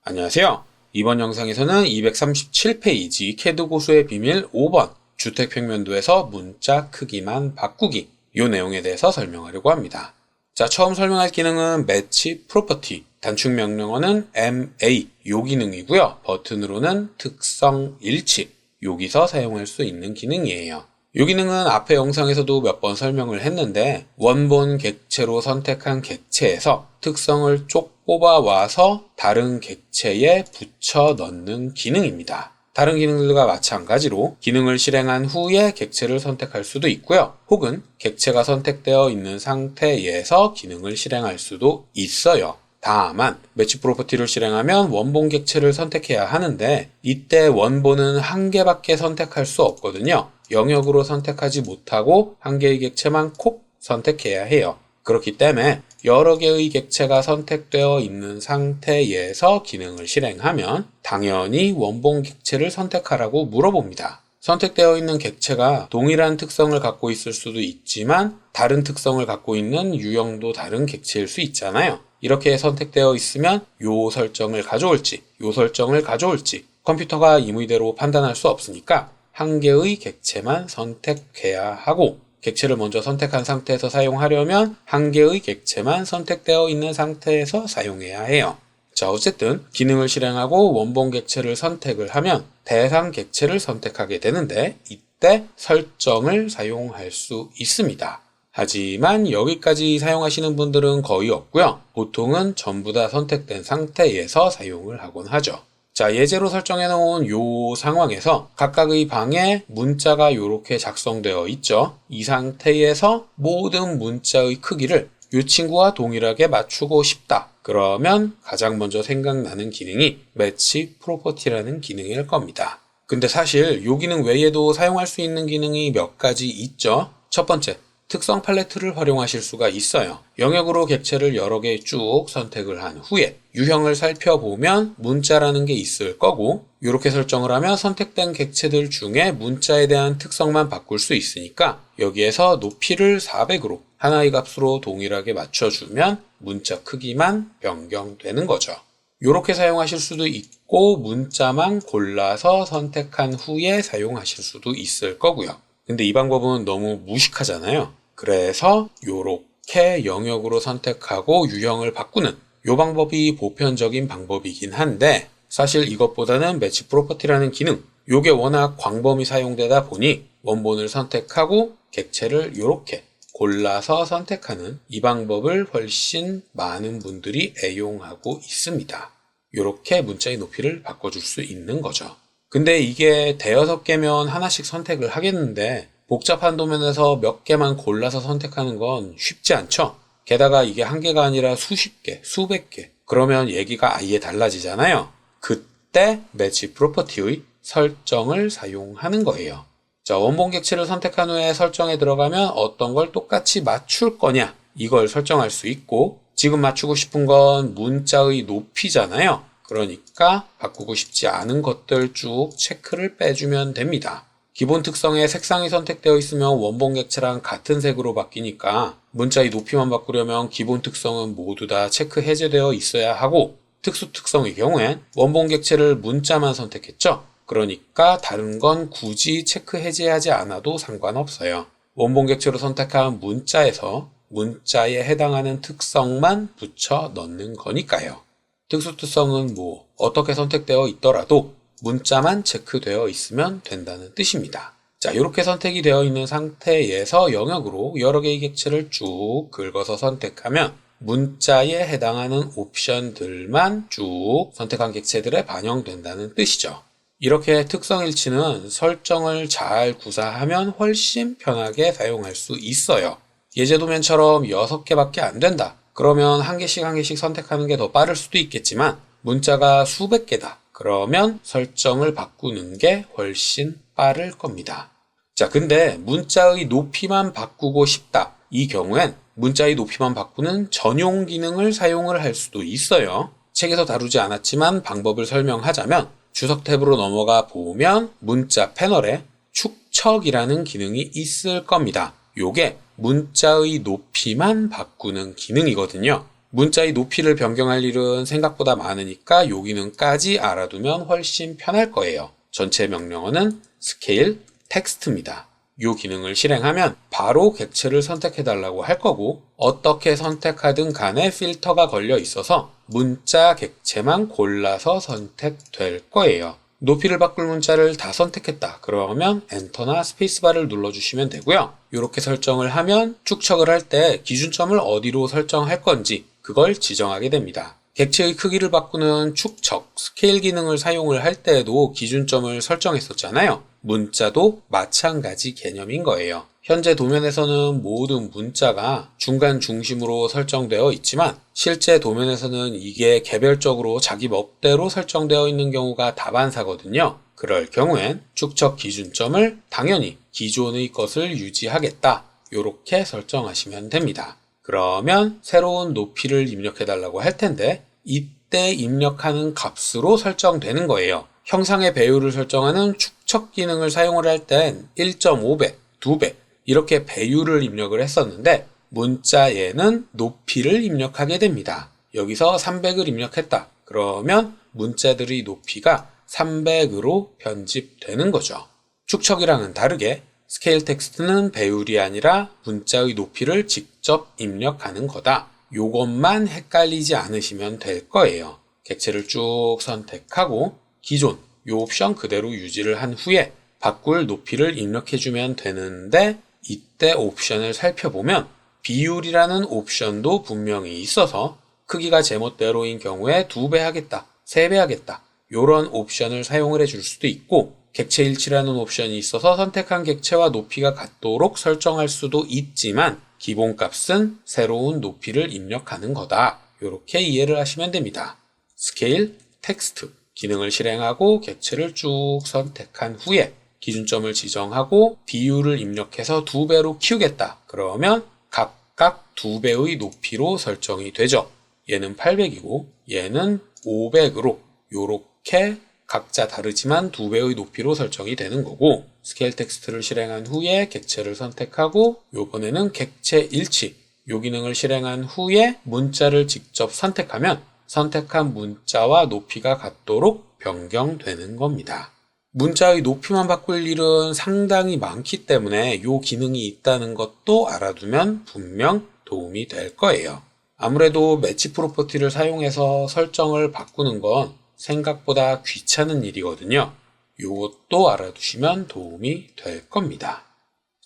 안녕하세요. 이번 영상에서는 237페이지 캐드 고수의 비밀 5번 주택평면도에서 문자 크기만 바꾸기 이 내용에 대해서 설명하려고 합니다. 자, 처음 설명할 기능은 매치 프로퍼티, 단축 명령어는 MA 요 기능이고요. 버튼으로는 특성 일치 여기서 사용할 수 있는 기능이에요. 이 기능은 앞의 영상에서도 몇 번 설명을 했는데 원본 객체로 선택한 객체에서 특성을 쪽 뽑아 와서 다른 객체에 붙여 넣는 기능입니다. 다른 기능들과 마찬가지로 기능을 실행한 후에 객체를 선택할 수도 있고요. 혹은 객체가 선택되어 있는 상태에서 기능을 실행할 수도 있어요. 다만 매치 프로퍼티를 실행하면 원본 객체를 선택해야 하는데 이때 원본은 한 개밖에 선택할 수 없거든요. 영역으로 선택하지 못하고 한 개의 객체만 콕 선택해야 해요. 그렇기 때문에 여러 개의 객체가 선택되어 있는 상태에서 기능을 실행하면 당연히 원본 객체를 선택하라고 물어봅니다. 선택되어 있는 객체가 동일한 특성을 갖고 있을 수도 있지만 다른 특성을 갖고 있는 유형도 다른 객체일 수 있잖아요. 이렇게 선택되어 있으면 요 설정을 가져올지 요 설정을 가져올지 컴퓨터가 임의대로 판단할 수 없으니까 한 개의 객체만 선택해야 하고 객체를 먼저 선택한 상태에서 사용하려면 한 개의 객체만 선택되어 있는 상태에서 사용해야 해요. 자, 어쨌든 기능을 실행하고 원본 객체를 선택을 하면 대상 객체를 선택하게 되는데 이때 설정을 사용할 수 있습니다. 하지만 여기까지 사용하시는 분들은 거의 없고요. 보통은 전부 다 선택된 상태에서 사용을 하곤 하죠. 자, 예제로 설정해 놓은 요 상황에서 각각의 방에 문자가 이렇게 작성되어 있죠. 이 상태에서 모든 문자의 크기를 이 친구와 동일하게 맞추고 싶다. 그러면 가장 먼저 생각나는 기능이 매치 프로퍼티라는 기능일 겁니다. 근데 사실 이 기능 외에도 사용할 수 있는 기능이 몇 가지 있죠. 첫 번째, 특성 팔레트를 활용하실 수가 있어요. 영역으로 객체를 여러 개 쭉 선택을 한 후에 유형을 살펴보면 문자라는 게 있을 거고 이렇게 설정을 하면 선택된 객체들 중에 문자에 대한 특성만 바꿀 수 있으니까 여기에서 높이를 400으로 하나의 값으로 동일하게 맞춰주면 문자 크기만 변경되는 거죠. 이렇게 사용하실 수도 있고 문자만 골라서 선택한 후에 사용하실 수도 있을 거고요. 근데 이 방법은 너무 무식하잖아요. 그래서 요렇게 영역으로 선택하고 유형을 바꾸는 요 방법이 보편적인 방법이긴 한데 사실 이것보다는 매치 프로퍼티라는 기능 요게 워낙 광범위 사용되다 보니 원본을 선택하고 객체를 요렇게 골라서 선택하는 이 방법을 훨씬 많은 분들이 애용하고 있습니다. 요렇게 문자의 높이를 바꿔줄 수 있는 거죠. 근데 이게 대여섯 개면 하나씩 선택을 하겠는데 복잡한 도면에서 몇 개만 골라서 선택하는 건 쉽지 않죠? 게다가 이게 한 개가 아니라 수십 개, 수백 개. 그러면 얘기가 아예 달라지잖아요. 그때 매치 프로퍼티의 설정을 사용하는 거예요. 자, 원본 객체를 선택한 후에 설정에 들어가면 어떤 걸 똑같이 맞출 거냐 이걸 설정할 수 있고 지금 맞추고 싶은 건 문자의 높이잖아요. 그러니까 바꾸고 싶지 않은 것들 쭉 체크를 빼주면 됩니다. 기본 특성에 색상이 선택되어 있으면 원본 객체랑 같은 색으로 바뀌니까 문자의 높이만 바꾸려면 기본 특성은 모두 다 체크 해제되어 있어야 하고 특수 특성의 경우엔 원본 객체를 문자만 선택했죠. 그러니까 다른 건 굳이 체크 해제하지 않아도 상관없어요. 원본 객체로 선택한 문자에서 문자에 해당하는 특성만 붙여 넣는 거니까요. 특수 특성은 어떻게 선택되어 있더라도 문자만 체크되어 있으면 된다는 뜻입니다. 자, 이렇게 선택이 되어 있는 상태에서 영역으로 여러 개의 객체를 쭉 긁어서 선택하면 문자에 해당하는 옵션들만 쭉 선택한 객체들에 반영된다는 뜻이죠. 이렇게 특성일치는 설정을 잘 구사하면 훨씬 편하게 사용할 수 있어요. 예제도면처럼 6개밖에 안 된다. 그러면 한 개씩 선택하는 게 더 빠를 수도 있겠지만 문자가 수백 개다. 그러면 설정을 바꾸는 게 훨씬 빠를 겁니다. 자, 근데 문자의 높이만 바꾸고 싶다. 이 경우엔 문자의 높이만 바꾸는 전용 기능을 사용을 할 수도 있어요. 책에서 다루지 않았지만 방법을 설명하자면 주석 탭으로 넘어가 보면 문자 패널에 축척이라는 기능이 있을 겁니다. 요게 문자의 높이만 바꾸는 기능이거든요. 문자의 높이를 변경할 일은 생각보다 많으니까 요 기능까지 알아두면 훨씬 편할 거예요. 전체 명령어는 scale text입니다. 이 기능을 실행하면 바로 객체를 선택해달라고 할 거고 어떻게 선택하든 간에 필터가 걸려 있어서 문자 객체만 골라서 선택될 거예요. 높이를 바꿀 문자를 다 선택했다. 그러면 엔터나 스페이스바를 눌러주시면 되고요. 이렇게 설정을 하면 축척을 할 때 기준점을 어디로 설정할 건지 그걸 지정하게 됩니다. 객체의 크기를 바꾸는 축척, 스케일 기능을 사용을 할 때에도 기준점을 설정했었잖아요. 문자도 마찬가지 개념인 거예요. 현재 도면에서는 모든 문자가 중간 중심으로 설정되어 있지만 실제 도면에서는 이게 개별적으로 자기 멋대로 설정되어 있는 경우가 다반사거든요. 그럴 경우엔 축척 기준점을 당연히 기존의 것을 유지하겠다. 이렇게 설정하시면 됩니다. 그러면 새로운 높이를 입력해달라고 할 텐데 이때 입력하는 값으로 설정되는 거예요. 형상의 배율을 설정하는 축척 기능을 사용을 할 땐 1.5배, 2배 이렇게 배율을 입력을 했었는데 문자에는 높이를 입력하게 됩니다. 여기서 300을 입력했다. 그러면 문자들의 높이가 300으로 편집되는 거죠. 축척이랑은 다르게 스케일 텍스트는 배율이 아니라 문자의 높이를 직접 입력하는 거다. 요것만 헷갈리지 않으시면 될 거예요. 객체를 쭉 선택하고 기존 요 옵션 그대로 유지를 한 후에 바꿀 높이를 입력해주면 되는데 이때 옵션을 살펴보면 비율이라는 옵션도 분명히 있어서 크기가 제멋대로인 경우에 2배 하겠다, 3배 하겠다 요런 옵션을 사용을 해줄 수도 있고 객체 일치라는 옵션이 있어서 선택한 객체와 높이가 같도록 설정할 수도 있지만 기본값은 새로운 높이를 입력하는 거다. 이렇게 이해를 하시면 됩니다. 스케일 텍스트 기능을 실행하고 객체를 쭉 선택한 후에 기준점을 지정하고 비율을 입력해서 2배로 키우겠다. 그러면 각각 2배의 높이로 설정이 되죠. 얘는 800이고 얘는 500으로 이렇게 각자 다르지만 2배의 높이로 설정이 되는 거고 스케일 텍스트를 실행한 후에 객체를 선택하고 요번에는 객체 일치 요 기능을 실행한 후에 문자를 직접 선택하면 선택한 문자와 높이가 같도록 변경되는 겁니다. 문자의 높이만 바꿀 일은 상당히 많기 때문에 요 기능이 있다는 것도 알아두면 분명 도움이 될 거예요. 아무래도 매치 프로퍼티를 사용해서 설정을 바꾸는 건 생각보다 귀찮은 일이거든요. 요것도 알아두시면 도움이 될 겁니다.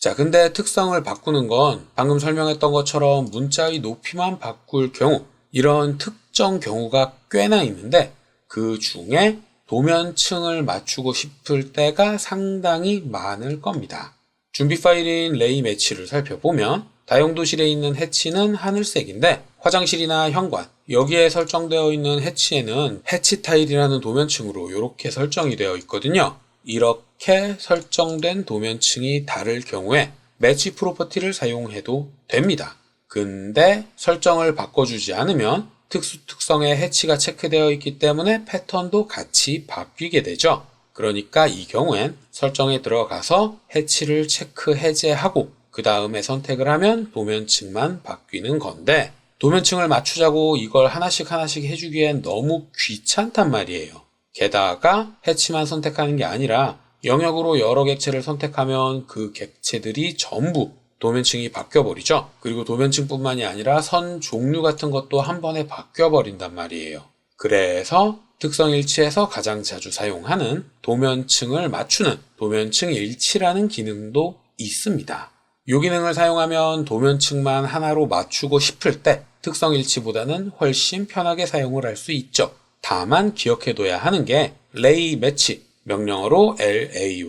자, 근데 특성을 바꾸는 건 방금 설명했던 것처럼 문자의 높이만 바꿀 경우 이런 특정 경우가 꽤나 있는데 그 중에 도면층을 맞추고 싶을 때가 상당히 많을 겁니다. 준비 파일인 레이 매치를 살펴보면 다용도실에 있는 해치는 하늘색인데 화장실이나 현관 여기에 설정되어 있는 해치에는 해치 타일이라는 도면층으로 이렇게 설정이 되어 있거든요. 이렇게 설정된 도면층이 다를 경우에 매치 프로퍼티를 사용해도 됩니다. 근데 설정을 바꿔주지 않으면 특수 특성의 해치가 체크되어 있기 때문에 패턴도 같이 바뀌게 되죠. 그러니까 이 경우엔 설정에 들어가서 해치를 체크 해제하고 그 다음에 선택을 하면 도면층만 바뀌는 건데 도면층을 맞추자고 이걸 하나씩 해주기엔 너무 귀찮단 말이에요. 게다가 해치만 선택하는 게 아니라 영역으로 여러 객체를 선택하면 그 객체들이 전부 도면층이 바뀌어버리죠. 그리고 도면층뿐만이 아니라 선 종류 같은 것도 한 번에 바뀌어버린단 말이에요. 그래서 특성 일치에서 가장 자주 사용하는 도면층을 맞추는 도면층 일치라는 기능도 있습니다. 이 기능을 사용하면 도면층만 하나로 맞추고 싶을 때 특성 일치보다는 훨씬 편하게 사용을 할 수 있죠. 다만 기억해둬야 하는 게 레이 매치, 명령어로 LAYMCH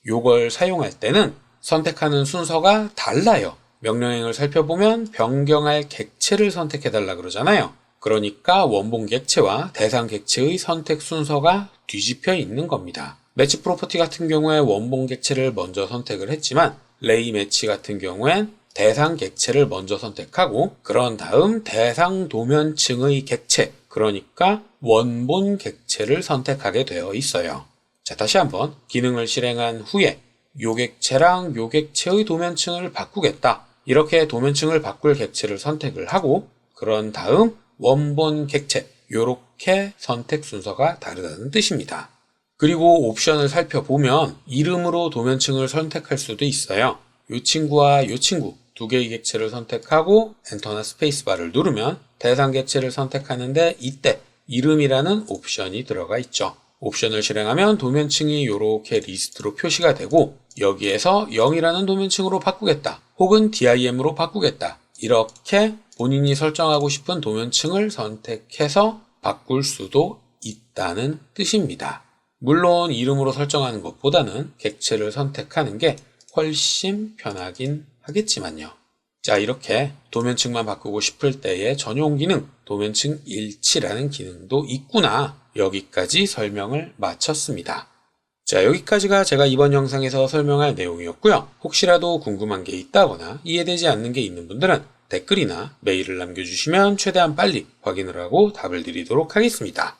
요걸 사용할 때는 선택하는 순서가 달라요. 명령행을 살펴보면 변경할 객체를 선택해달라 그러잖아요. 그러니까 원본 객체와 대상 객체의 선택 순서가 뒤집혀 있는 겁니다. 매치 프로퍼티 같은 경우에 원본 객체를 먼저 선택을 했지만 레이 매치 같은 경우엔 대상 객체를 먼저 선택하고 그런 다음 대상 도면층의 객체, 그러니까 원본 객체를 선택하게 되어 있어요. 자, 다시 한번 기능을 실행한 후에 요 객체랑 요 객체의 도면층을 바꾸겠다. 이렇게 도면층을 바꿀 객체를 선택을 하고 그런 다음 원본 객체 요렇게 선택 순서가 다르다는 뜻입니다. 그리고 옵션을 살펴보면 이름으로 도면층을 선택할 수도 있어요. 이 친구와 이 친구 두 개의 객체를 선택하고 엔터나 스페이스바를 누르면 대상 객체를 선택하는데 이때 이름이라는 옵션이 들어가 있죠. 옵션을 실행하면 도면층이 이렇게 리스트로 표시가 되고 여기에서 0이라는 도면층으로 바꾸겠다 혹은 DIM으로 바꾸겠다 이렇게 본인이 설정하고 싶은 도면층을 선택해서 바꿀 수도 있다는 뜻입니다. 물론 이름으로 설정하는 것보다는 객체를 선택하는 게 훨씬 편하긴 하겠지만요. 자, 이렇게 도면층만 바꾸고 싶을 때의 전용 기능 도면층 일치라는 기능도 있구나. 여기까지 설명을 마쳤습니다. 자, 여기까지가 제가 이번 영상에서 설명할 내용이었고요. 혹시라도 궁금한 게 있다거나 이해되지 않는 게 있는 분들은 댓글이나 메일을 남겨주시면 최대한 빨리 확인을 하고 답을 드리도록 하겠습니다.